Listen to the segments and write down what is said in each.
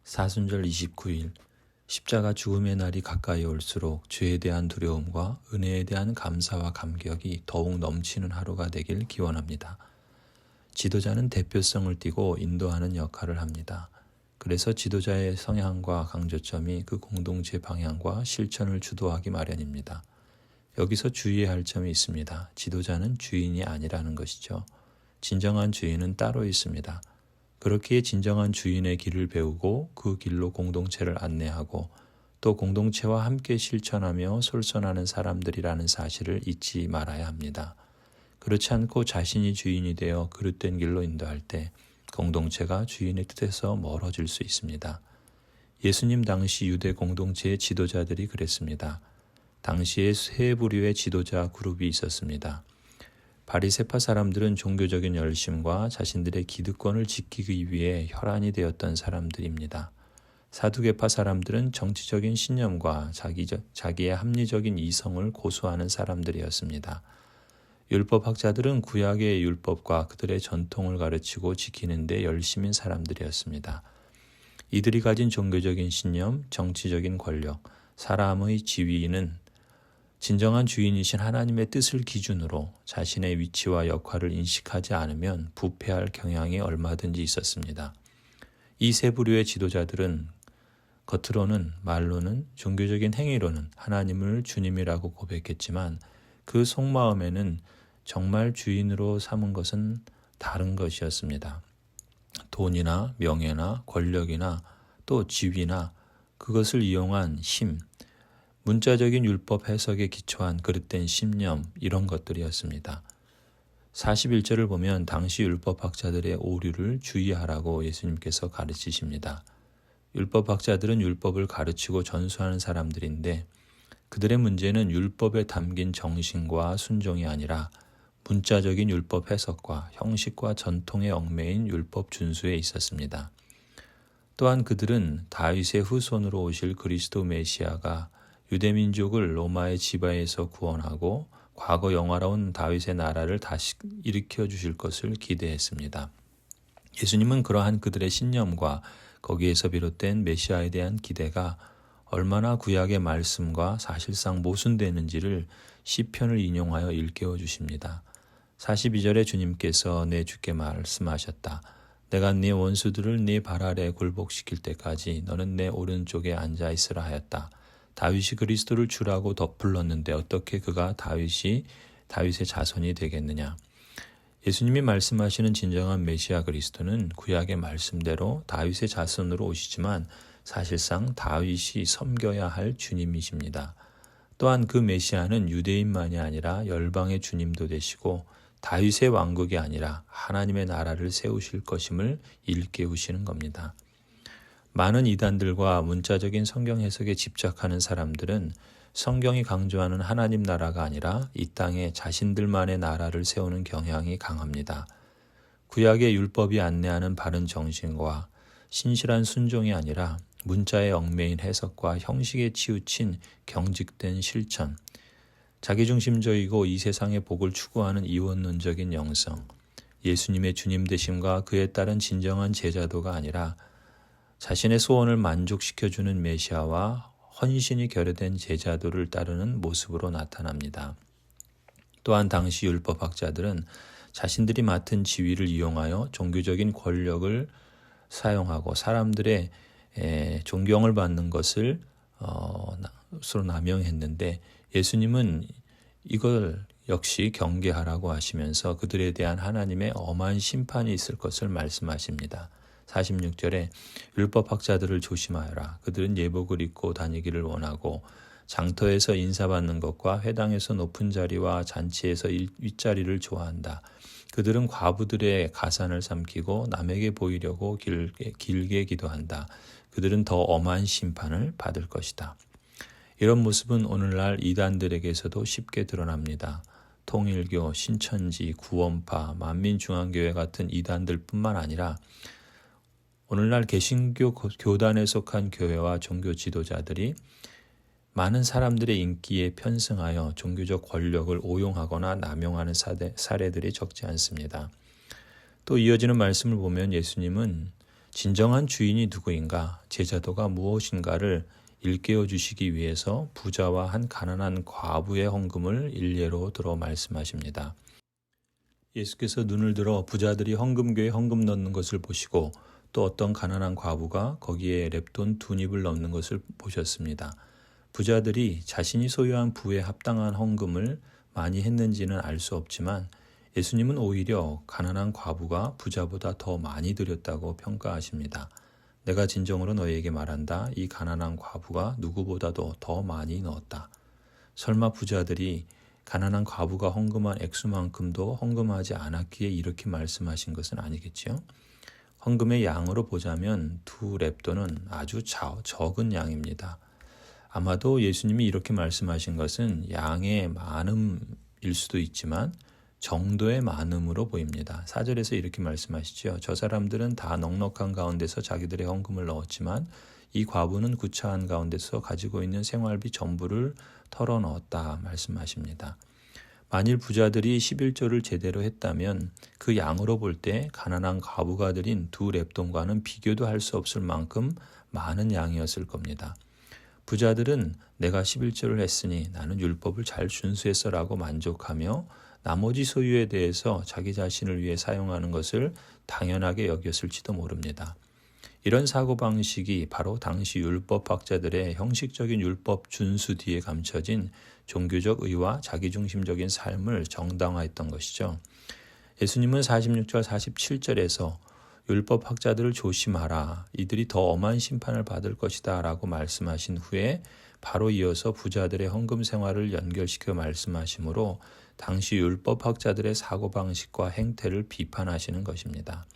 사순절 29일 십자가 죽음의 날이 가까이 올수록 죄에 대한 두려움과 은혜에 대한 감사와 감격이 더욱 넘치는 하루가 되길 기원합니다. 지도자는 대표성을 띠고 인도하는 역할을 합니다. 그래서 지도자의 성향과 강조점이 그 공동체 방향과 실천을 주도하기 마련입니다. 여기서 주의해야 할 점이 있습니다. 지도자는 주인이 아니라는 것이죠. 진정한 주인은 따로 있습니다. 그렇기에 진정한 주인의 길을 배우고 그 길로 공동체를 안내하고 또 공동체와 함께 실천하며 솔선하는 사람들이라는 사실을 잊지 말아야 합니다. 그렇지 않고 자신이 주인이 되어 그릇된 길로 인도할 때 공동체가 주인의 뜻에서 멀어질 수 있습니다. 예수님 당시 유대 공동체의 지도자들이 그랬습니다. 당시에 세 부류의 지도자 그룹이 있었습니다. 바리새파 사람들은 종교적인 열심과 자신들의 기득권을 지키기 위해 혈안이 되었던 사람들입니다. 사두개파 사람들은 정치적인 신념과 자기의 합리적인 이성을 고수하는 사람들이었습니다. 율법학자들은 구약의 율법과 그들의 전통을 가르치고 지키는 데 열심인 사람들이었습니다. 이들이 가진 종교적인 신념, 정치적인 권력, 사람의 지위는 진정한 주인이신 하나님의 뜻을 기준으로 자신의 위치와 역할을 인식하지 않으면 부패할 경향이 얼마든지 있었습니다. 이 세 부류의 지도자들은 겉으로는 말로는 종교적인 행위로는 하나님을 주님이라고 고백했지만 그 속마음에는 정말 주인으로 삼은 것은 다른 것이었습니다. 돈이나 명예나 권력이나 또 지위나 그것을 이용한 힘, 문자적인 율법 해석에 기초한 그릇된 신념 이런 것들이었습니다. 41절을 보면 당시 율법학자들의 오류를 주의하라고 예수님께서 가르치십니다. 율법학자들은 율법을 가르치고 전수하는 사람들인데 그들의 문제는 율법에 담긴 정신과 순종이 아니라 문자적인 율법 해석과 형식과 전통에 얽매인 율법 준수에 있었습니다. 또한 그들은 다윗의 후손으로 오실 그리스도 메시아가 유대민족을 로마의 지배에서 구원하고 과거 영화로운 다윗의 나라를 다시 일으켜 주실 것을 기대했습니다. 예수님은 그러한 그들의 신념과 거기에서 비롯된 메시아에 대한 기대가 얼마나 구약의 말씀과 사실상 모순되는지를 시편을 인용하여 일깨워 주십니다. 42절에 주님께서 내 주께 말씀하셨다. 내가 네 원수들을 네 발 아래 굴복시킬 때까지 너는 내 오른쪽에 앉아 있으라 하였다. 다윗이 그리스도를 주라고 불렀는데 어떻게 그가 다윗의 자손이 되겠느냐. 예수님이 말씀하시는 진정한 메시아 그리스도는 구약의 말씀대로 다윗의 자손으로 오시지만 사실상 다윗이 섬겨야 할 주님이십니다. 또한 그 메시아는 유대인만이 아니라 열방의 주님도 되시고 다윗의 왕국이 아니라 하나님의 나라를 세우실 것임을 일깨우시는 겁니다. 많은 이단들과 문자적인 성경 해석에 집착하는 사람들은 성경이 강조하는 하나님 나라가 아니라 이 땅에 자신들만의 나라를 세우는 경향이 강합니다. 구약의 율법이 안내하는 바른 정신과 신실한 순종이 아니라 문자의 얽매인 해석과 형식에 치우친 경직된 실천, 자기중심적이고 이 세상의 복을 추구하는 이원론적인 영성, 예수님의 주님 되심과 그에 따른 진정한 제자도가 아니라 자신의 소원을 만족시켜주는 메시아와 헌신이 결여된 제자도를 따르는 모습으로 나타납니다. 또한 당시 율법학자들은 자신들이 맡은 지위를 이용하여 종교적인 권력을 사용하고 사람들의 존경을 받는 것을 서로 남용했는데 예수님은 이걸 역시 경계하라고 하시면서 그들에 대한 하나님의 엄한 심판이 있을 것을 말씀하십니다. 46절에 율법학자들을 조심하여라. 그들은 예복을 입고 다니기를 원하고 장터에서 인사받는 것과 회당에서 높은 자리와 잔치에서 윗자리를 좋아한다. 그들은 과부들의 가산을 삼키고 남에게 보이려고 길게 기도한다. 그들은 더 엄한 심판을 받을 것이다. 이런 모습은 오늘날 이단들에게서도 쉽게 드러납니다. 통일교, 신천지, 구원파, 만민중앙교회 같은 이단들뿐만 아니라 오늘날 개신교 교단에 속한 교회와 종교 지도자들이 많은 사람들의 인기에 편승하여 종교적 권력을 오용하거나 남용하는 사례들이 적지 않습니다. 또 이어지는 말씀을 보면 예수님은 진정한 주인이 누구인가, 제자도가 무엇인가를 일깨워 주시기 위해서 부자와 한 가난한 과부의 헌금을 일례로 들어 말씀하십니다. 예수께서 눈을 들어 부자들이 헌금교에 헌금 넣는 것을 보시고 또 어떤 가난한 과부가 거기에 렙돈 2닙을 넣는 것을 보셨습니다. 부자들이 자신이 소유한 부에 합당한 헌금을 많이 했는지는 알 수 없지만 예수님은 오히려 가난한 과부가 부자보다 더 많이 드렸다고 평가하십니다. 내가 진정으로 너희에게 말한다. 이 가난한 과부가 누구보다도 더 많이 넣었다. 설마 부자들이 가난한 과부가 헌금한 액수만큼도 헌금하지 않았기에 이렇게 말씀하신 것은 아니겠지요? 헌금의 양으로 보자면 2렙돈은 아주 적은 양입니다. 아마도 예수님이 이렇게 말씀하신 것은 양의 많음일 수도 있지만 정도의 많음으로 보입니다. 4절에서 이렇게 말씀하시죠. 저 사람들은 다 넉넉한 가운데서 자기들의 헌금을 넣었지만 이 과부는 구차한 가운데서 가지고 있는 생활비 전부를 털어 넣었다 말씀하십니다. 만일 부자들이 11조를 제대로 했다면 그 양으로 볼 때 가난한 과부가 드린 2렙돈과는 비교도 할 수 없을 만큼 많은 양이었을 겁니다. 부자들은 내가 11조를 했으니 나는 율법을 잘 준수했어라고 만족하며 나머지 소유에 대해서 자기 자신을 위해 사용하는 것을 당연하게 여겼을지도 모릅니다. 이런 사고방식이 바로 당시 율법학자들의 형식적인 율법 준수 뒤에 감춰진 종교적 의와 자기중심적인 삶을 정당화했던 것이죠. 예수님은 46절 47절에서 율법학자들을 조심하라. 이들이 더 엄한 심판을 받을 것이다 라고 말씀하신 후에 바로 이어서 부자들의 헌금 생활을 연결시켜 말씀하시므로 당시 율법학자들의 사고방식과 행태를 비판하시는 것입니다.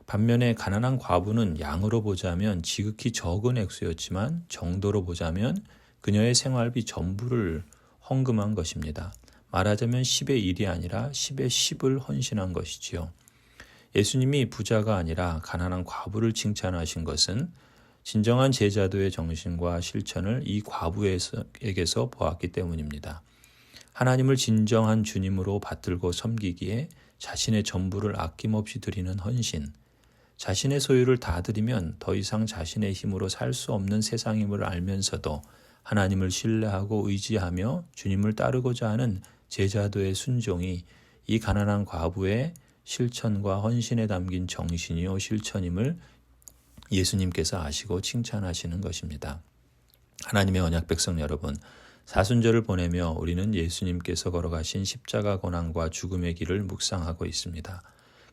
반면에 가난한 과부는 양으로 보자면 지극히 적은 액수였지만 정도로 보자면 그녀의 생활비 전부를 헌금한 것입니다. 말하자면 10의 1이 아니라 10의 10을 헌신한 것이지요. 예수님이 부자가 아니라 가난한 과부를 칭찬하신 것은 진정한 제자도의 정신과 실천을 이 과부에게서 보았기 때문입니다. 하나님을 진정한 주님으로 받들고 섬기기에 자신의 전부를 아낌없이 드리는 헌신, 자신의 소유를 다 드리면 더 이상 자신의 힘으로 살 수 없는 세상임을 알면서도 하나님을 신뢰하고 의지하며 주님을 따르고자 하는 제자도의 순종이 이 가난한 과부의 실천과 헌신에 담긴 정신이요 실천임을 예수님께서 아시고 칭찬하시는 것입니다. 하나님의 언약 백성 여러분, 사순절을 보내며 우리는 예수님께서 걸어가신 십자가 고난과 죽음의 길을 묵상하고 있습니다.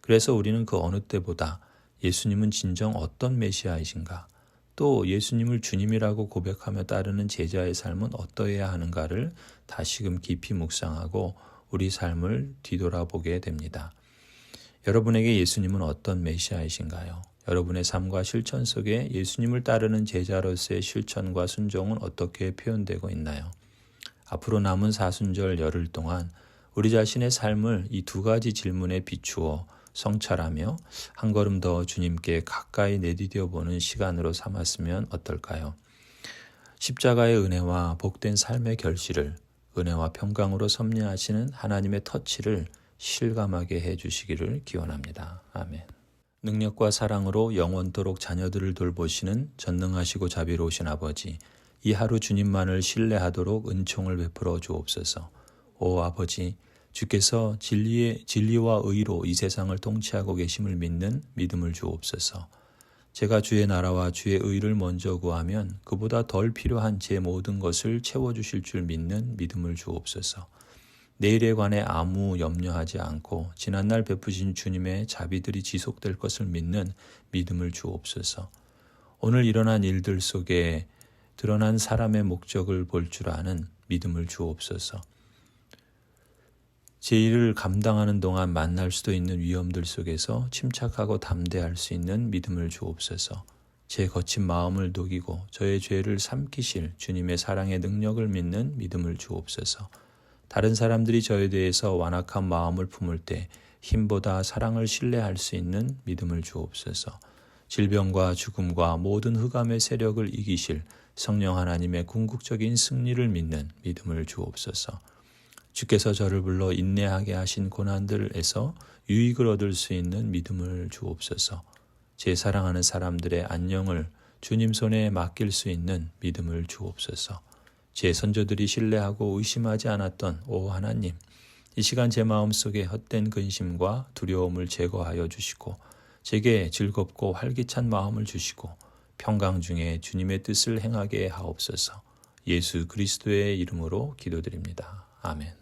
그래서 우리는 그 어느 때보다 예수님은 진정 어떤 메시아이신가, 또 예수님을 주님이라고 고백하며 따르는 제자의 삶은 어떠해야 하는가를 다시금 깊이 묵상하고 우리 삶을 뒤돌아보게 됩니다. 여러분에게 예수님은 어떤 메시아이신가요? 여러분의 삶과 실천 속에 예수님을 따르는 제자로서의 실천과 순종은 어떻게 표현되고 있나요? 앞으로 남은 사순절 열흘 동안 우리 자신의 삶을 이 두 가지 질문에 비추어 성찰하며 한 걸음 더 주님께 가까이 내디뎌 보는 시간으로 삼았으면 어떨까요? 십자가의 은혜와 복된 삶의 결실을 은혜와 평강으로 섭리하시는 하나님의 터치를 실감하게 해주시기를 기원합니다. 아멘. 능력과 사랑으로 영원토록 자녀들을 돌보시는 전능하시고 자비로우신 아버지, 이 하루 주님만을 신뢰하도록 은총을 베풀어 주옵소서. 오 아버지, 주께서 진리와 의로 이 세상을 통치하고 계심을 믿는 믿음을 주옵소서. 제가 주의 나라와 주의 의를 먼저 구하면 그보다 덜 필요한 제 모든 것을 채워주실 줄 믿는 믿음을 주옵소서. 내일에 관해 아무 염려하지 않고 지난날 베푸신 주님의 자비들이 지속될 것을 믿는 믿음을 주옵소서. 오늘 일어난 일들 속에 드러난 사람의 목적을 볼 줄 아는 믿음을 주옵소서. 제 일을 감당하는 동안 만날 수도 있는 위험들 속에서 침착하고 담대할 수 있는 믿음을 주옵소서. 제 거친 마음을 녹이고 저의 죄를 삼키실 주님의 사랑의 능력을 믿는 믿음을 주옵소서. 다른 사람들이 저에 대해서 완악한 마음을 품을 때 힘보다 사랑을 신뢰할 수 있는 믿음을 주옵소서. 질병과 죽음과 모든 흑암의 세력을 이기실 성령 하나님의 궁극적인 승리를 믿는 믿음을 주옵소서. 주께서 저를 불러 인내하게 하신 고난들에서 유익을 얻을 수 있는 믿음을 주옵소서. 제 사랑하는 사람들의 안녕을 주님 손에 맡길 수 있는 믿음을 주옵소서. 제 선조들이 신뢰하고 의심하지 않았던 오 하나님, 이 시간 제 마음속에 헛된 근심과 두려움을 제거하여 주시고 제게 즐겁고 활기찬 마음을 주시고 평강 중에 주님의 뜻을 행하게 하옵소서. 예수 그리스도의 이름으로 기도드립니다. 아멘.